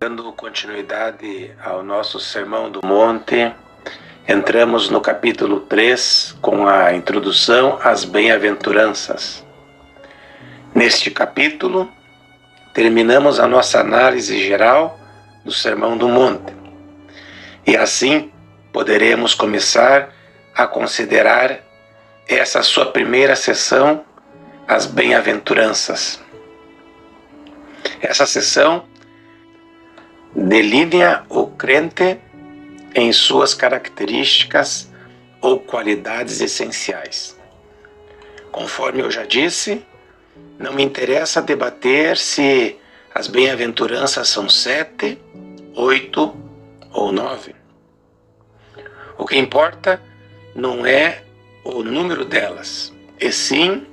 Dando continuidade ao nosso Sermão do Monte, entramos no capítulo 3 com a introdução às bem-aventuranças. Neste capítulo, terminamos a nossa análise geral do Sermão do Monte. E assim, poderemos começar a considerar essa sua primeira sessão, as bem-aventuranças. Essa sessão delinea o crente em suas características ou qualidades essenciais. Conforme eu já disse, não me interessa debater se as bem-aventuranças são 7, 8 ou 9. O que importa não é o número delas, e sim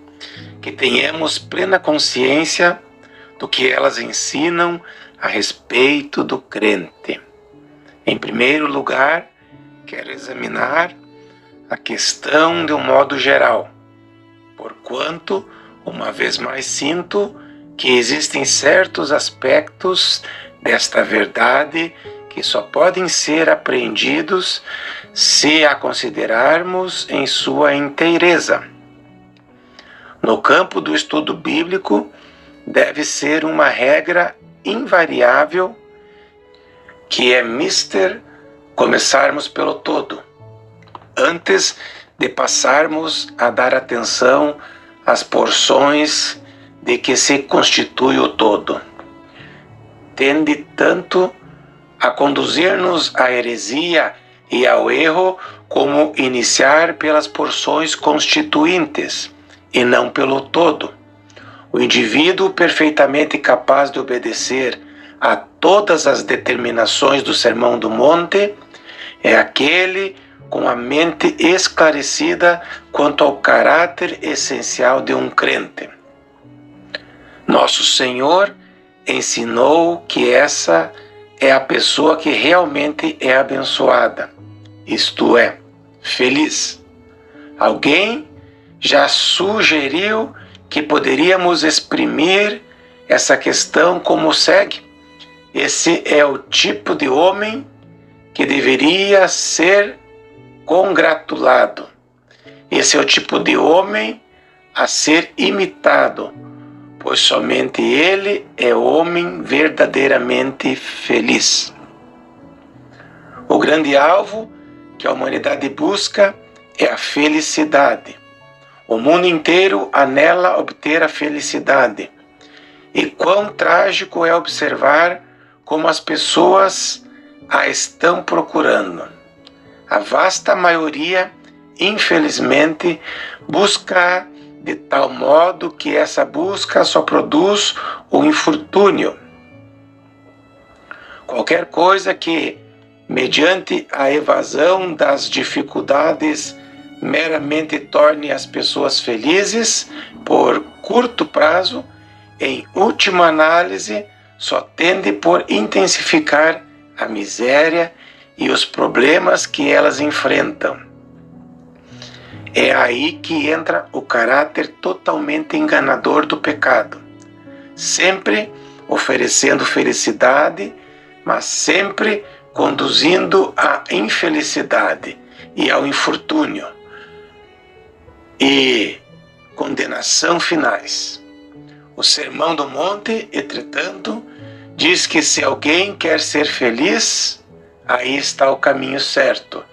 que tenhamos plena consciência do que elas ensinam a respeito do crente. Em primeiro lugar, quero examinar a questão de um modo geral, porquanto, uma vez mais sinto que existem certos aspectos desta verdade que só podem ser apreendidos se a considerarmos em sua inteireza. No campo do estudo bíblico, deve ser uma regra invariável que é mister começarmos pelo todo, antes de passarmos a dar atenção às porções de que se constitui o todo. Tende tanto a conduzir-nos à heresia e ao erro como iniciar pelas porções constituintes e não pelo todo. O indivíduo perfeitamente capaz de obedecer a todas as determinações do Sermão do Monte é aquele com a mente esclarecida quanto ao caráter essencial de um crente. Nosso Senhor ensinou que essa é a pessoa que realmente é abençoada, isto é, feliz. Alguém já sugeriu que poderíamos exprimir essa questão como segue: esse é o tipo de homem que deveria ser congratulado. Esse é o tipo de homem a ser imitado, pois somente ele é homem verdadeiramente feliz. O grande alvo que a humanidade busca é a felicidade. O mundo inteiro anela obter a felicidade. E quão trágico é observar como as pessoas a estão procurando. A vasta maioria, infelizmente, busca de tal modo que essa busca só produz o infortúnio. Qualquer coisa que, mediante a evasão das dificuldades, meramente torne as pessoas felizes por curto prazo, em última análise, só tende por intensificar a miséria e os problemas que elas enfrentam. É aí que entra o caráter totalmente enganador do pecado, sempre oferecendo felicidade, mas sempre conduzindo à infelicidade e ao infortúnio e condenação finais. O Sermão do Monte, entretanto, diz que se alguém quer ser feliz, aí está o caminho certo.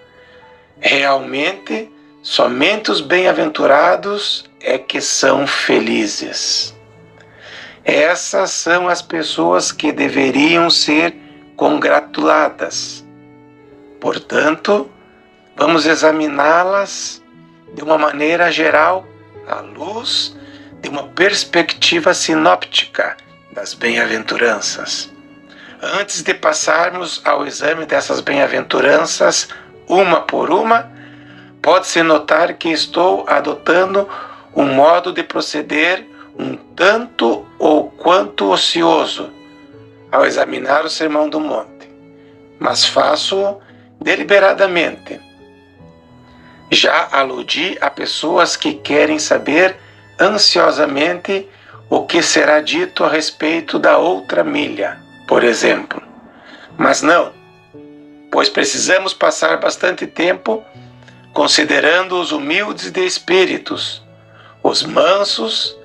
Realmente, somente os bem-aventurados é que são felizes. Essas são as pessoas que deveriam ser congratuladas. Portanto, vamos examiná-las de uma maneira geral, à luz de uma perspectiva sinóptica das bem-aventuranças. Antes de passarmos ao exame dessas bem-aventuranças, uma por uma, pode-se notar que estou adotando um modo de proceder um tanto ou quanto ocioso ao examinar o Sermão do Monte, mas faço deliberadamente. Já aludi a pessoas que querem saber ansiosamente o que será dito a respeito da outra milha, por exemplo. Mas não, pois precisamos passar bastante tempo considerando os humildes de espíritos, os mansos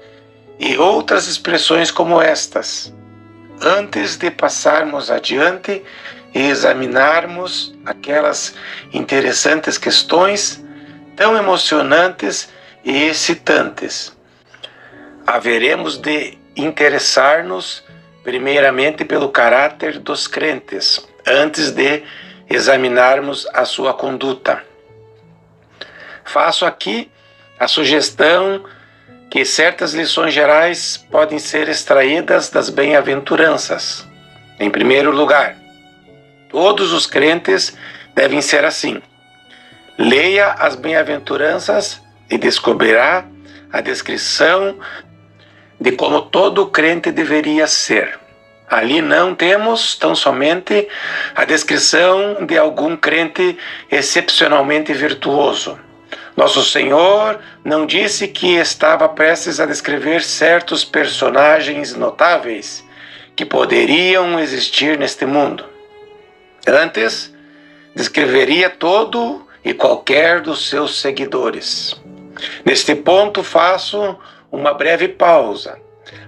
e outras expressões como estas, antes de passarmos adiante e examinarmos aquelas interessantes questões tão emocionantes e excitantes. Haveremos de interessar-nos primeiramente pelo caráter dos crentes, antes de examinarmos a sua conduta. Faço aqui a sugestão que certas lições gerais podem ser extraídas das bem-aventuranças. Em primeiro lugar, todos os crentes devem ser assim. Leia as bem-aventuranças e descobrirá a descrição de como todo crente deveria ser. Ali não temos tão somente a descrição de algum crente excepcionalmente virtuoso. Nosso Senhor não disse que estava prestes a descrever certos personagens notáveis que poderiam existir neste mundo. Antes, descreveria todo e qualquer dos seus seguidores. Neste ponto, faço uma breve pausa,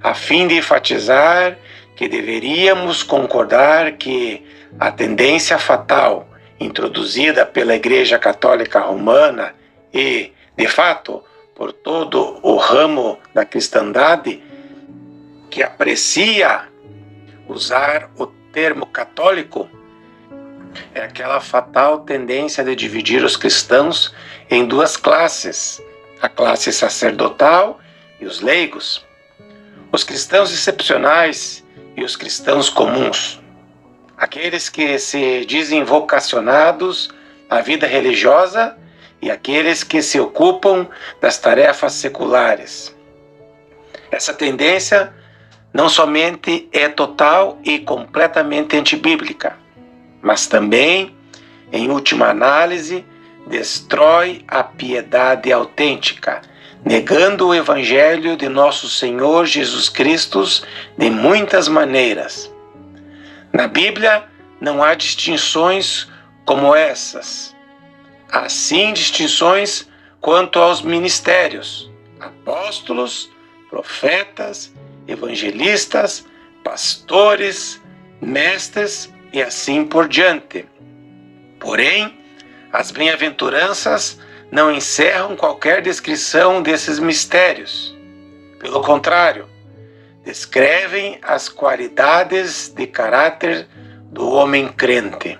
a fim de enfatizar que deveríamos concordar que a tendência fatal introduzida pela Igreja Católica Romana e, de fato, por todo o ramo da cristandade que aprecia usar o termo católico, é aquela fatal tendência de dividir os cristãos em duas classes, a classe sacerdotal e os leigos, os cristãos excepcionais e os cristãos comuns, aqueles que se dizem vocacionados à vida religiosa e aqueles que se ocupam das tarefas seculares. Essa tendência não somente é total e completamente antibíblica, mas também, em última análise, destrói a piedade autêntica, negando o Evangelho de nosso Senhor Jesus Cristo de muitas maneiras. Na Bíblia não há distinções como essas. Há sim distinções quanto aos ministérios, apóstolos, profetas, evangelistas, pastores, mestres e assim por diante. Porém, as bem-aventuranças não encerram qualquer descrição desses mistérios. Pelo contrário, descrevem as qualidades de caráter do homem crente.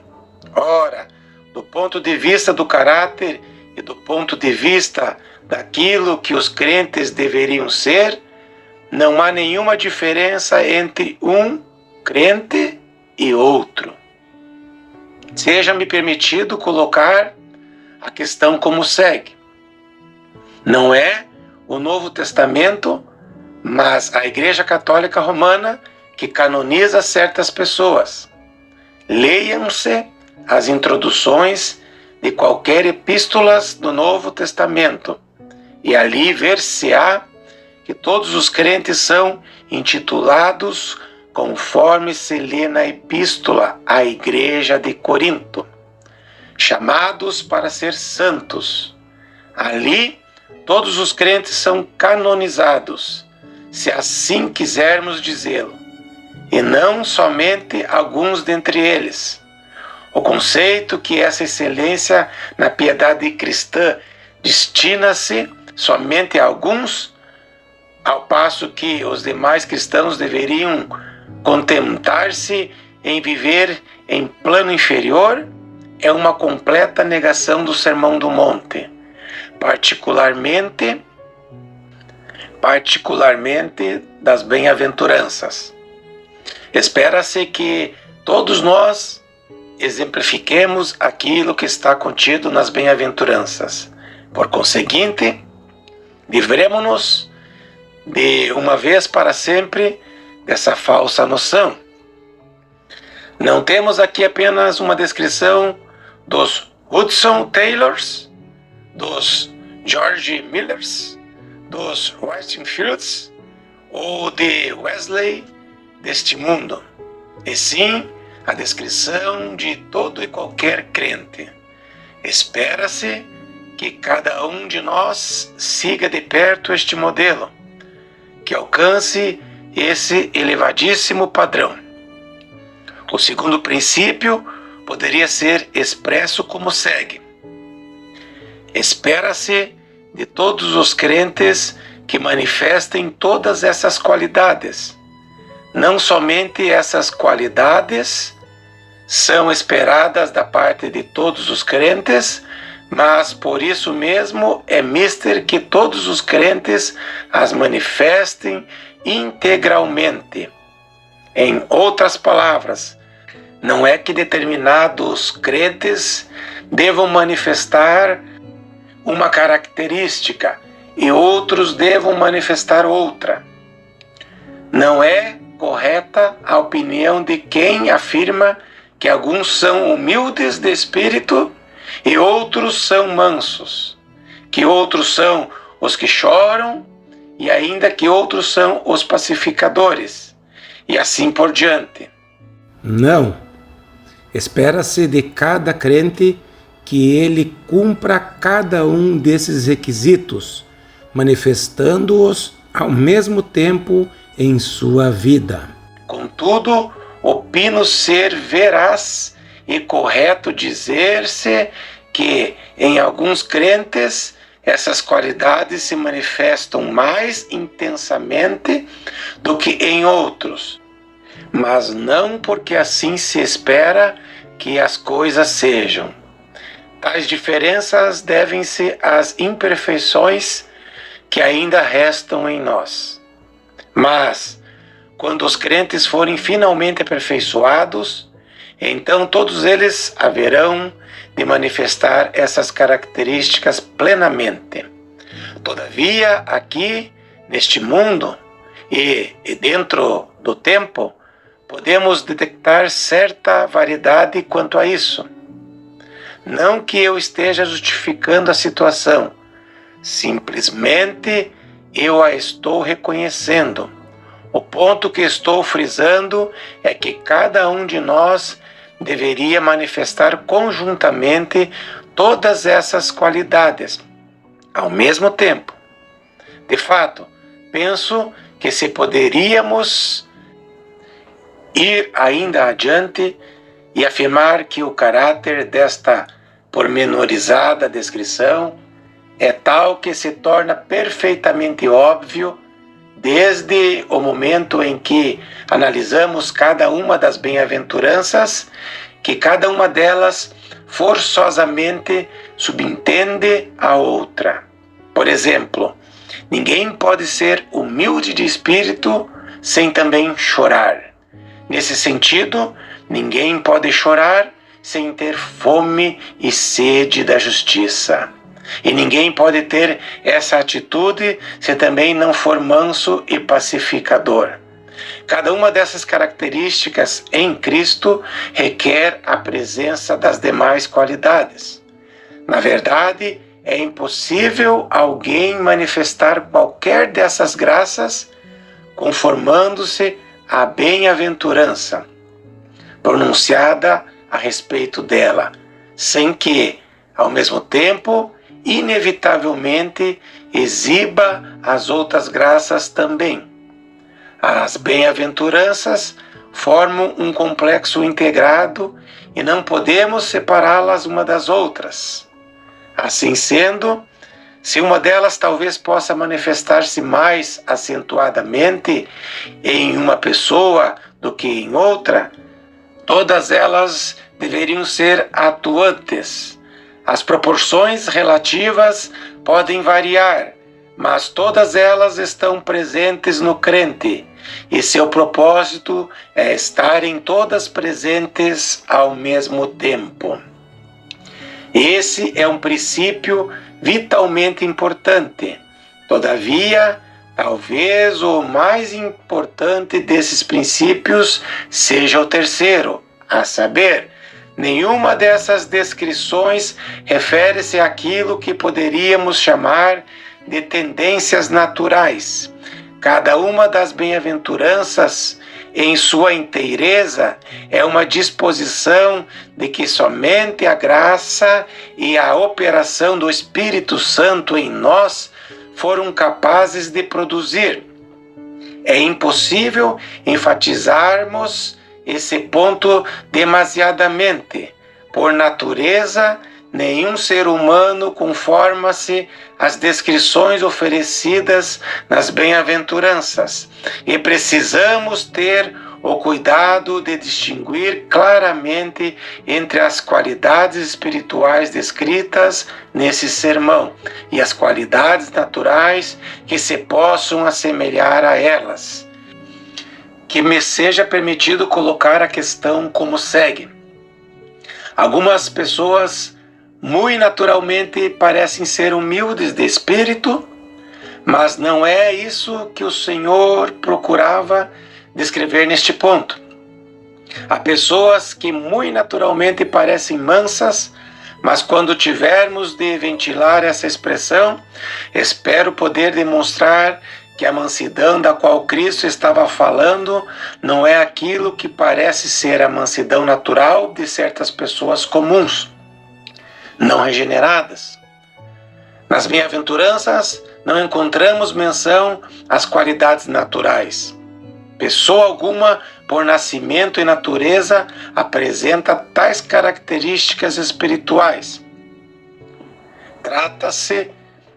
Ora, do ponto de vista do caráter e do ponto de vista daquilo que os crentes deveriam ser, não há nenhuma diferença entre um crente e outro. Seja-me permitido colocar a questão como segue. Não é o Novo Testamento, mas a Igreja Católica Romana que canoniza certas pessoas. Leiam-se as introduções de qualquer epístolas do Novo Testamento, e ali ver-se-á que todos os crentes são intitulados conforme se lê na epístola à Igreja de Corinto, chamados para ser santos. Ali, todos os crentes são canonizados, se assim quisermos dizê-lo, e não somente alguns dentre eles. O conceito que essa excelência na piedade cristã destina-se somente a alguns, ao passo que os demais cristãos deveriam contentar-se em viver em plano inferior, é uma completa negação do Sermão do Monte, particularmente das bem-aventuranças. Espera-se que todos nós exemplifiquemos aquilo que está contido nas bem-aventuranças. Por conseguinte, livremo-nos de uma vez para sempre dessa falsa noção. Não temos aqui apenas uma descrição dos Hudson Taylors, dos George Millers, dos Whitefields ou de Wesley deste mundo, e sim a descrição de todo e qualquer crente. Espera-se que cada um de nós siga de perto este modelo, que alcance esse elevadíssimo padrão. O segundo princípio poderia ser expresso como segue: espera-se de todos os crentes que manifestem todas essas qualidades. Não somente essas qualidades são esperadas da parte de todos os crentes, mas por isso mesmo é mister que todos os crentes as manifestem integralmente. Em outras palavras, não é que determinados crentes devam manifestar uma característica e outros devam manifestar outra. Não é correta a opinião de quem afirma que alguns são humildes de espírito e outros são mansos, que outros são os que choram e ainda que outros são os pacificadores, e assim por diante. Não. Espera-se de cada crente que ele cumpra cada um desses requisitos, manifestando-os ao mesmo tempo em sua vida. Contudo, opino ser veraz e correto dizer-se que em alguns crentes essas qualidades se manifestam mais intensamente do que em outros, mas não porque assim se espera que as coisas sejam. Tais diferenças devem-se às imperfeições que ainda restam em nós. Mas, quando os crentes forem finalmente aperfeiçoados, então todos eles haverão de manifestar essas características plenamente. Todavia, aqui, neste mundo e dentro do tempo, podemos detectar certa variedade quanto a isso. Não que eu esteja justificando a situação, simplesmente eu a estou reconhecendo. O ponto que estou frisando é que cada um de nós deveria manifestar conjuntamente todas essas qualidades ao mesmo tempo. De fato, penso que se poderíamos ir ainda adiante e afirmar que o caráter desta pormenorizada descrição é tal que se torna perfeitamente óbvio desde o momento em que analisamos cada uma das bem-aventuranças, que cada uma delas forçosamente subentende a outra. Por exemplo, ninguém pode ser humilde de espírito sem também chorar. Nesse sentido, ninguém pode chorar sem ter fome e sede da justiça. E ninguém pode ter essa atitude se também não for manso e pacificador. Cada uma dessas características em Cristo requer a presença das demais qualidades. Na verdade, é impossível alguém manifestar qualquer dessas graças conformando-se à bem-aventurança pronunciada a respeito dela, sem que, ao mesmo tempo, inevitavelmente exiba as outras graças também. As bem-aventuranças formam um complexo integrado e não podemos separá-las uma das outras. Assim sendo, se uma delas talvez possa manifestar-se mais acentuadamente em uma pessoa do que em outra, todas elas deveriam ser atuantes. As proporções relativas podem variar, mas todas elas estão presentes no crente, e seu propósito é estarem todas presentes ao mesmo tempo. Esse é um princípio vitalmente importante. Todavia, talvez o mais importante desses princípios seja o terceiro, a saber, nenhuma dessas descrições refere-se àquilo que poderíamos chamar de tendências naturais. Cada uma das bem-aventuranças em sua inteireza, é uma disposição de que somente a graça e a operação do Espírito Santo em nós foram capazes de produzir. É impossível enfatizarmos esse ponto demasiadamente. Por natureza, nenhum ser humano conforma-se às descrições oferecidas nas bem-aventuranças, e precisamos ter o cuidado de distinguir claramente entre as qualidades espirituais descritas nesse sermão e as qualidades naturais que se possam assemelhar a elas. Que me seja permitido colocar a questão como segue. Algumas pessoas muito naturalmente parecem ser humildes de espírito, mas não é isso que o Senhor procurava descrever neste ponto. Há pessoas que muito naturalmente parecem mansas, mas quando tivermos de ventilar essa expressão, espero poder demonstrar que a mansidão da qual Cristo estava falando não é aquilo que parece ser a mansidão natural de certas pessoas comuns, não regeneradas. Nas bem-aventuranças não encontramos menção às qualidades naturais. Pessoa alguma, por nascimento e natureza, apresenta tais características espirituais. Trata-se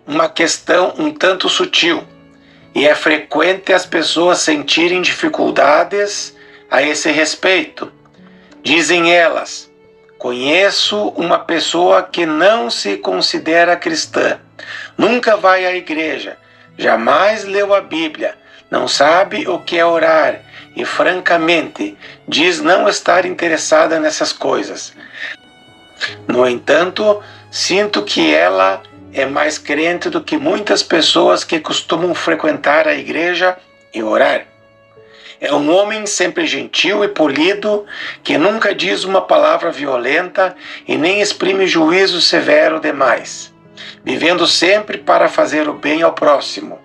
uma questão um tanto sutil, e é frequente as pessoas sentirem dificuldades a esse respeito. Dizem elas: conheço uma pessoa que não se considera cristã, nunca vai à igreja, jamais leu a Bíblia, não sabe o que é orar e, francamente, diz não estar interessada nessas coisas. No entanto, sinto que ela é mais crente do que muitas pessoas que costumam frequentar a igreja e orar. É um homem sempre gentil e polido, que nunca diz uma palavra violenta e nem exprime juízo severo demais, vivendo sempre para fazer o bem ao próximo.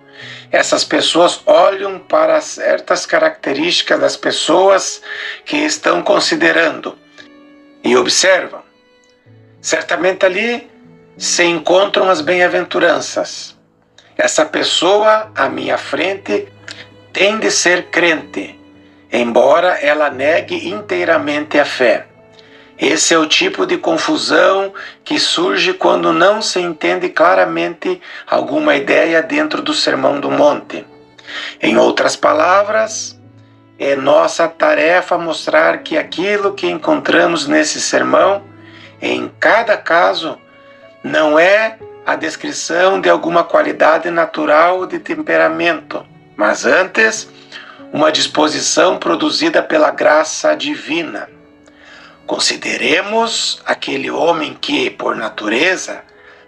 Essas pessoas olham para certas características das pessoas que estão considerando e observam. Certamente ali se encontram as bem-aventuranças. Essa pessoa à minha frente tem de ser crente, embora ela negue inteiramente a fé. Esse é o tipo de confusão que surge quando não se entende claramente alguma ideia dentro do Sermão do Monte. Em outras palavras, é nossa tarefa mostrar que aquilo que encontramos nesse sermão, em cada caso, não é a descrição de alguma qualidade natural de temperamento, mas antes, uma disposição produzida pela graça divina. Consideremos aquele homem que, por natureza,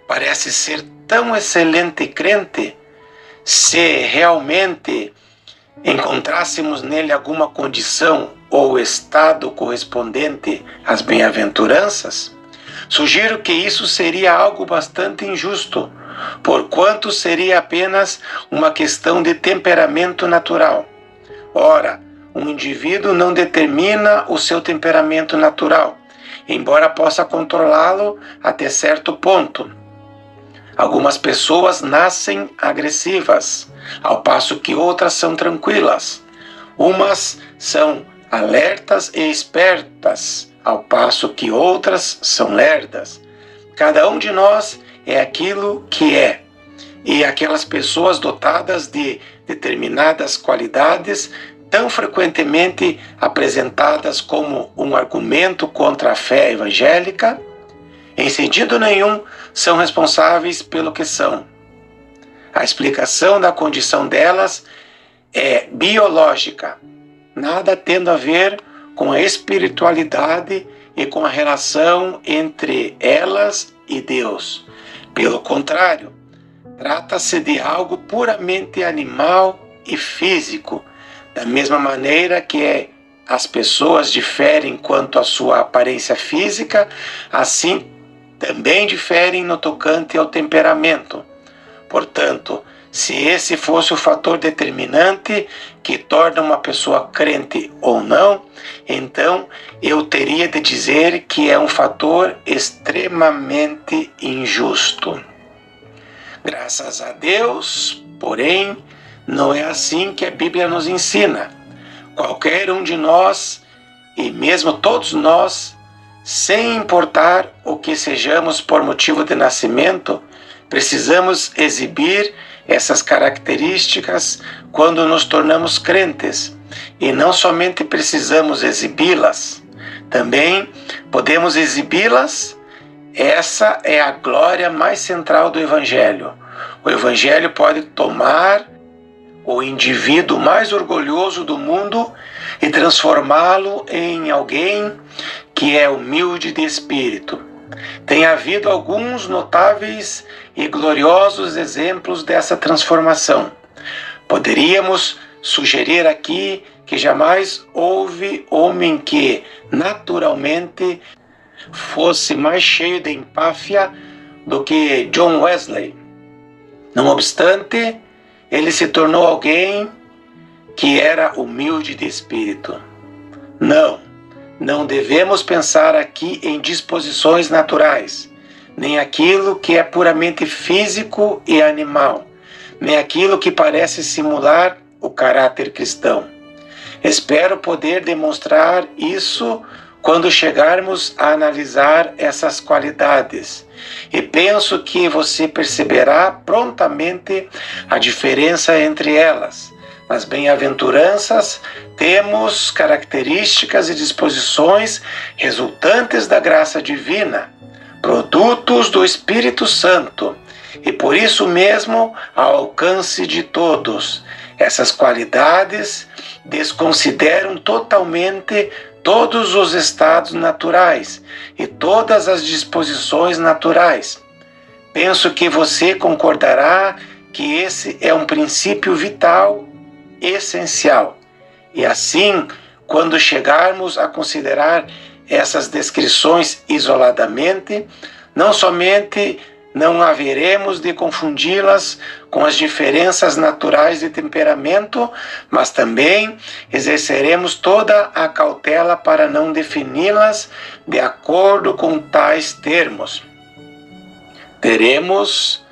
parece ser tão excelente crente. Se realmente encontrássemos nele alguma condição ou estado correspondente às bem-aventuranças, sugiro que isso seria algo bastante injusto, porquanto seria apenas uma questão de temperamento natural. Ora, um indivíduo não determina o seu temperamento natural, embora possa controlá-lo até certo ponto. Algumas pessoas nascem agressivas, ao passo que outras são tranquilas. Umas são alertas e espertas, ao passo que outras são lerdas. Cada um de nós é aquilo que é, e aquelas pessoas dotadas de determinadas qualidades tão frequentemente apresentadas como um argumento contra a fé evangélica, em sentido nenhum são responsáveis pelo que são. A explicação da condição delas é biológica, nada tendo a ver com a espiritualidade e com a relação entre elas e Deus. Pelo contrário, trata-se de algo puramente animal e físico, da mesma maneira que as pessoas diferem quanto à sua aparência física, assim também diferem no tocante ao temperamento. Portanto, Se esse fosse o fator determinante que torna uma pessoa crente ou não, então eu teria de dizer que é um fator extremamente injusto. Graças a Deus, porém, não é assim que a Bíblia nos ensina. Qualquer um de nós, e mesmo todos nós, sem importar o que sejamos por motivo de nascimento, precisamos exibir essas características quando nos tornamos crentes. E não somente precisamos exibi-las, também podemos exibi-las. Essa é a glória mais central do Evangelho. O Evangelho pode tomar o indivíduo mais orgulhoso do mundo e transformá-lo em alguém que é humilde de espírito. Tem havido alguns notáveis e gloriosos exemplos dessa transformação. Poderíamos sugerir aqui que jamais houve homem que, naturalmente, fosse mais cheio de empáfia do que John Wesley. Não obstante, ele se tornou alguém que era humilde de espírito. Não devemos pensar aqui em disposições naturais, nem aquilo que é puramente físico e animal, nem aquilo que parece simular o caráter cristão. Espero poder demonstrar isso quando chegarmos a analisar essas qualidades. E penso que você perceberá prontamente a diferença entre elas. Nas bem-aventuranças, temos características e disposições resultantes da graça divina, produtos do Espírito Santo, e por isso mesmo ao alcance de todos. Essas qualidades desconsideram totalmente todos os estados naturais e todas as disposições naturais. Penso que você concordará que esse é um princípio vital, essencial. E assim, quando chegarmos a considerar essas descrições isoladamente, não somente não haveremos de confundi-las com as diferenças naturais de temperamento, mas também exerceremos toda a cautela para não defini-las de acordo com tais termos. Teremos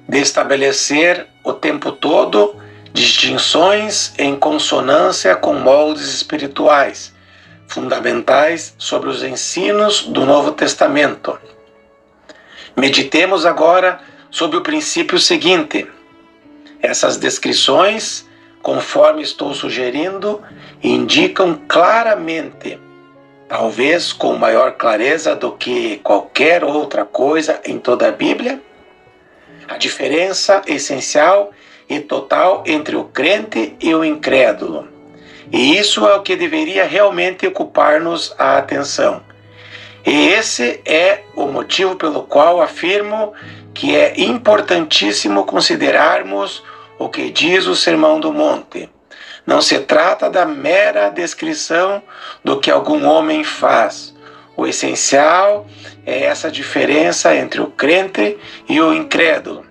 de estabelecer o tempo todo distinções em consonância com moldes espirituais, fundamentais sobre os ensinos do Novo Testamento. Meditemos agora sobre o princípio seguinte. Essas descrições, conforme estou sugerindo, indicam claramente, talvez com maior clareza do que qualquer outra coisa em toda a Bíblia, a diferença essencial e total entre o crente e o incrédulo. E isso é o que deveria realmente ocupar-nos a atenção. E esse é o motivo pelo qual afirmo que é importantíssimo considerarmos o que diz o Sermão do Monte. Não se trata da mera descrição do que algum homem faz. O essencial é essa diferença entre o crente e o incrédulo.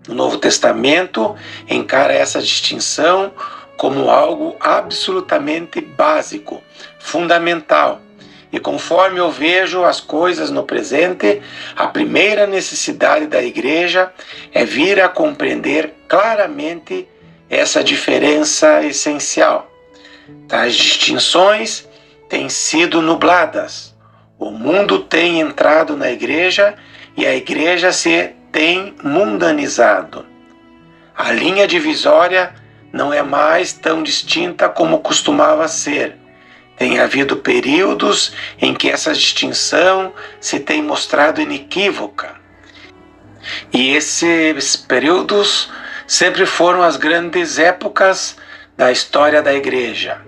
O Novo Testamento encara essa distinção como algo absolutamente básico, fundamental. E conforme eu vejo as coisas no presente, a primeira necessidade da igreja é vir a compreender claramente essa diferença essencial. Tais distinções têm sido nubladas. O mundo tem entrado na igreja e a igreja se tem mundanizado. A linha divisória não é mais tão distinta como costumava ser. Tem havido períodos em que essa distinção se tem mostrado inequívoca. E esses períodos sempre foram as grandes épocas da história da igreja.